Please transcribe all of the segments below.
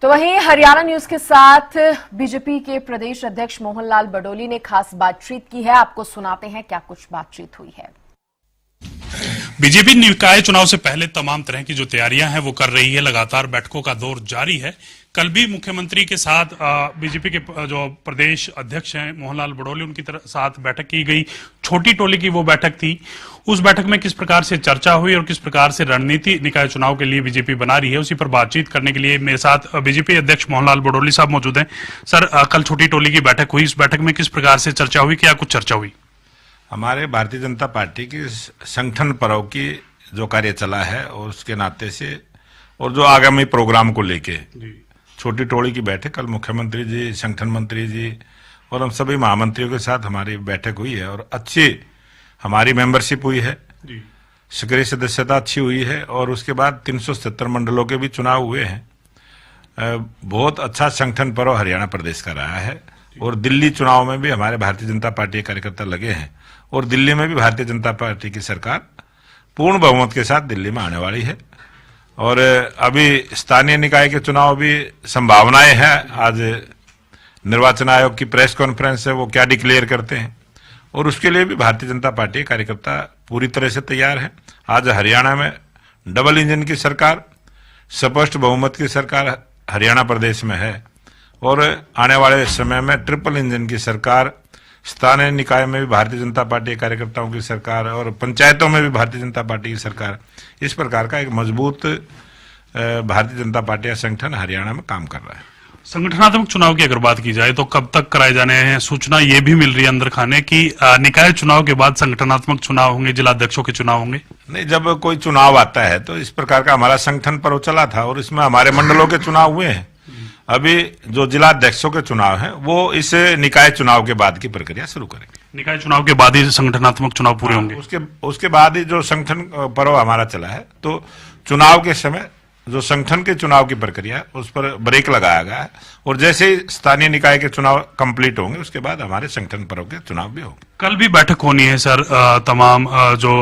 तो वहीं हरियाणा न्यूज के साथ बीजेपी के प्रदेश अध्यक्ष मोहनलाल बडोली ने खास बातचीत की है। आपको सुनाते हैं क्या कुछ बातचीत हुई है। बीजेपी निकाय चुनाव से पहले तमाम तरह की जो तैयारियां हैं वो कर रही है। लगातार बैठकों का दौर जारी है। कल भी मुख्यमंत्री के साथ बीजेपी के जो प्रदेश अध्यक्ष हैं मोहनलाल बडोली, उनकी साथ बैठक की गई। छोटी टोली की वो बैठक थी। उस बैठक में किस प्रकार से चर्चा हुई और किस प्रकार से रणनीति निकाय चुनाव के लिए बीजेपी बना रही है, उसी पर बातचीत करने के लिए मेरे साथ बीजेपी अध्यक्ष मोहनलाल बडोली साहब मौजूद हैं। सर, कल छोटी टोली की बैठक हुई, इस बैठक में किस प्रकार से चर्चा हुई, क्या कुछ चर्चा हुई? हमारे भारतीय जनता पार्टी की संगठन पर्व की जो कार्य चला है और उसके नाते से और जो आगामी प्रोग्राम को लेके छोटी टोली की बैठक कल मुख्यमंत्री जी, संगठन मंत्री जी और हम सभी महामंत्रियों के साथ हमारी बैठक हुई है और अच्छी हमारी मेंबरशिप हुई है, सक्रिय सदस्यता अच्छी हुई है और उसके बाद 370 मंडलों के भी चुनाव हुए हैं। बहुत अच्छा संगठन पर्व हरियाणा प्रदेश का रहा है और दिल्ली चुनाव में भी हमारे भारतीय जनता पार्टी के कार्यकर्ता लगे हैं और दिल्ली में भी भारतीय जनता पार्टी की सरकार पूर्ण बहुमत के साथ दिल्ली में आने वाली है। और अभी स्थानीय निकाय के चुनाव भी संभावनाएं हैं। आज निर्वाचन आयोग की प्रेस कॉन्फ्रेंस है, वो क्या डिक्लेयर करते हैं और उसके लिए भी भारतीय जनता पार्टी के कार्यकर्ता पूरी तरह से तैयार है। आज हरियाणा में डबल इंजन की सरकार, स्पष्ट बहुमत की सरकार हरियाणा प्रदेश में है और आने वाले समय में ट्रिपल इंजन की सरकार, स्थानीय निकाय में भी भारतीय जनता पार्टी कार्यकर्ताओं की सरकार और पंचायतों में भी भारतीय जनता पार्टी की सरकार, इस प्रकार का एक मजबूत भारतीय जनता पार्टी का संगठन हरियाणा में काम कर रहा है। संगठनात्मक चुनाव की अगर बात की जाए तो कब तक कराए जाने हैं? सूचना ये भी मिल रही है अंदर खाने की निकाय चुनाव के बाद संगठनात्मक चुनाव होंगे, जिला अध्यक्षों के चुनाव होंगे। नहीं, जब कोई चुनाव आता है तो इस प्रकार का हमारा संगठन पर्व चला था और इसमें हमारे मंडलों के चुनाव हुए हैं। अभी जो जिला अध्यक्षों के चुनाव हैं वो इस निकाय चुनाव के बाद की प्रक्रिया शुरू करेंगे। निकाय चुनाव के बाद ही संगठनात्मक चुनाव पूरे होंगे। उसके बाद ही जो संगठन पर्व हमारा चला है तो चुनाव के समय जो संगठन के चुनाव की प्रक्रिया है उस पर ब्रेक लगाया गया है और जैसे ही स्थानीय निकाय के चुनाव कंप्लीट होंगे उसके बाद हमारे संगठन पर्व के चुनाव भी होंगे। कल भी बैठक होनी है सर, तमाम जो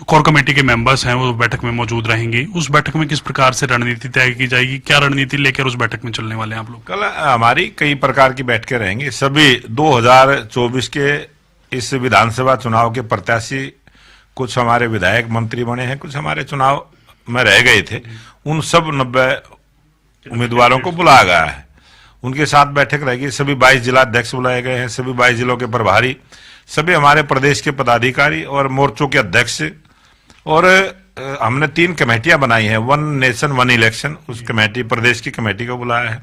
कोर कमेटी के मेंबर्स हैं वो बैठक में मौजूद रहेंगी। उस बैठक में किस प्रकार से रणनीति तय की जाएगी, क्या रणनीति लेकर उस बैठक में चलने वाले हैं आप लोग? कल हमारी कई प्रकार की बैठकें रहेंगी। सभी 2024 के इस विधानसभा चुनाव के प्रत्याशी, कुछ हमारे विधायक मंत्री बने हैं, कुछ हमारे चुनाव में रह गए थे, उन सब 90 उम्मीदवारों को बुलाया गया है। उनके साथ बैठक रहेगी। सभी 22 जिला अध्यक्ष बुलाए गए हैं, सभी 22 जिलों के प्रभारी, सभी हमारे प्रदेश के पदाधिकारी और मोर्चों के अध्यक्ष। और हमने 3 कमेटियां बनाई हैं, 1 नेशन 1 इलेक्शन, उस कमेटी प्रदेश की कमेटी को बुलाया है।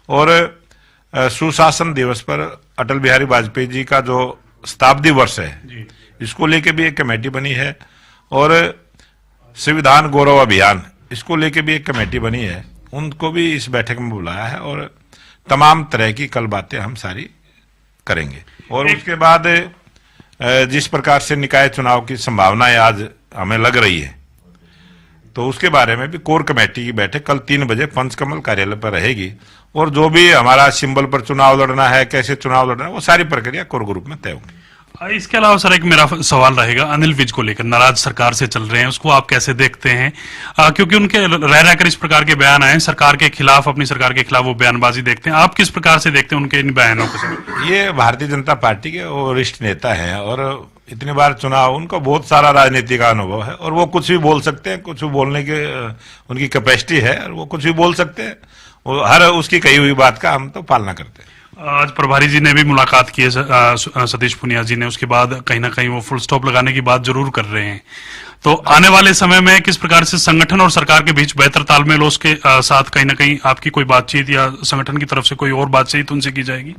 और सुशासन दिवस पर अटल बिहारी वाजपेयी जी का जो शताब्दी वर्ष है इसको लेके भी एक कमेटी बनी है और संविधान गौरव अभियान, इसको लेके भी एक कमेटी बनी है, उनको भी इस बैठक में बुलाया है और तमाम तरह की कल बातें हम सारी करेंगे। और उसके बाद जिस प्रकार से निकाय चुनाव की संभावनाएं आज हमें लग रही है तो उसके बारे में भी कोर कमेटी की बैठक कल 3 बजे पंचकमल कार्यालय पर रहेगी और जो भी हमारा सिंबल पर चुनाव लड़ना है, कैसे चुनाव लड़ना है, वो सारी प्रक्रिया कोर ग्रुप में तय होगी। इसके अलावा सर एक मेरा सवाल रहेगा, अनिल विज को लेकर नाराज सरकार से चल रहे हैं, उसको आप कैसे देखते हैं? क्योंकि उनके रह रहकर इस प्रकार के बयान आए सरकार के खिलाफ, अपनी सरकार के खिलाफ वो बयानबाजी देखते हैं, आप किस प्रकार से देखते हैं उनके इन बयानों को? ये भारतीय जनता पार्टी के वरिष्ठ नेता हैं और इतनी बार चुनाव, उनको बहुत सारा राजनीति का अनुभव है और वो कुछ भी बोल सकते हैं, कुछ भी बोलने के उनकी कैपेसिटी है और वो कुछ भी बोल सकते हैं। हर उसकी कही हुई बात का हम तो पालना करते हैं। आज प्रभारी जी ने भी मुलाकात की है सतीश पुनिया जी ने, उसके बाद कहीं ना कहीं वो फुल स्टॉप लगाने की बात जरूर कर रहे हैं। तो आने वाले समय में किस प्रकार से संगठन और सरकार के बीच बेहतर तालमेल हो, उसके साथ कहीं ना कहीं आपकी कोई बातचीत या संगठन की तरफ से कोई और बातचीत उनसे की जाएगी?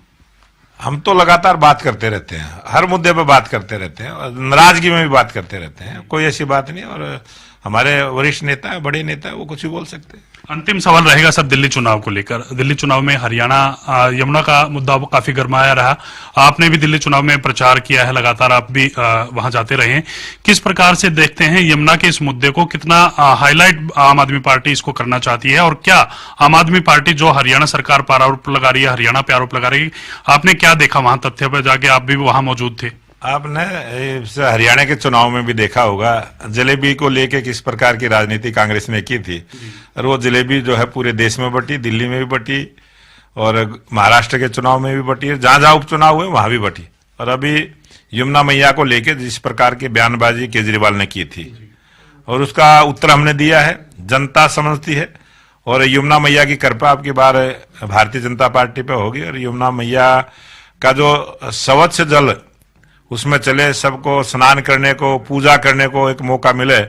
हम तो लगातार बात करते रहते हैं, हर मुद्दे पर बात करते रहते हैं और नाराजगी में भी बात करते रहते हैं, कोई ऐसी बात नहीं। और हमारे वरिष्ठ नेता है, बड़े नेता है, वो कुछ भी बोल सकते हैं। अंतिम सवाल रहेगा सर दिल्ली चुनाव को लेकर। दिल्ली चुनाव में हरियाणा यमुना का मुद्दा काफी गर्माया रहा, आपने भी दिल्ली चुनाव में प्रचार किया है, लगातार आप भी वहां जाते रहे हैं। किस प्रकार से देखते हैं यमुना के इस मुद्दे को, कितना हाईलाइट आम आदमी पार्टी इसको करना चाहती है और क्या आम आदमी पार्टी जो हरियाणा सरकार पर आरोप लगा रही है, हरियाणा पे आरोप लगा रही है, आपने क्या देखा वहां तथ्य पर जाके? आप भी वहां मौजूद थे। आपने इस हरियाणा के चुनाव में भी देखा होगा, जलेबी को लेके किस प्रकार की राजनीति कांग्रेस ने की थी, और वो जलेबी जो है पूरे देश में बटी, दिल्ली में भी बटी और महाराष्ट्र के चुनाव में भी बटी है, जहां जहां उपचुनाव हुए वहां भी बटी। और अभी यमुना मैया को लेके जिस प्रकार की बयानबाजी केजरीवाल ने की थी, और उसका उत्तर हमने दिया है, जनता समझती है। और यमुना मैया की कृपा आपकी बार भारतीय जनता पार्टी पे होगी, और यमुना मैया का जो स्वच्छ जल उसमें चले, सबको स्नान करने को, पूजा करने को एक मौका मिले,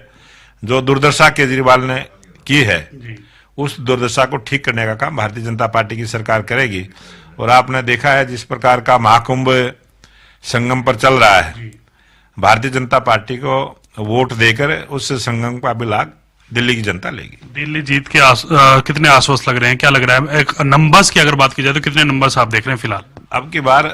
जो दुर्दशा केजरीवाल ने की है, उस दुर्दशा को ठीक करने का काम भारतीय जनता पार्टी की सरकार करेगी। और आपने देखा है जिस प्रकार का महाकुंभ संगम पर चल रहा है, भारतीय जनता पार्टी को वोट देकर उस संगम का भी लाभ दिल्ली की जनता लेगी। दिल्ली जीत के कितने आश्वस्त लग रहे हैं, क्या लग रहा है? एक नंबर्स की अगर बात की जाए तो कितने नंबर्स आप देख रहे हैं फिलहाल? अब की बार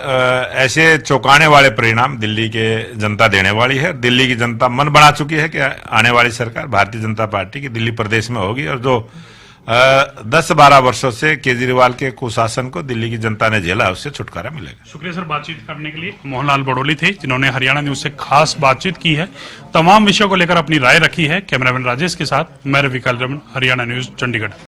ऐसे चौंकाने वाले परिणाम दिल्ली के जनता देने वाली है। दिल्ली की जनता मन बना चुकी है कि आने वाली सरकार भारतीय जनता पार्टी की दिल्ली प्रदेश में होगी, और जो 10-12 वर्षों से केजरीवाल के कुशासन को दिल्ली की जनता ने झेला, उससे छुटकारा मिलेगा। शुक्रिया सर, बातचीत करने के लिए। मोहनलाल बडोली थे जिन्होंने हरियाणा न्यूज से खास बातचीत की है, तमाम विषयों को लेकर अपनी राय रखी है। कैमरामैन राजेश के साथ मैं रवि कालरमन, हरियाणा न्यूज, चंडीगढ़।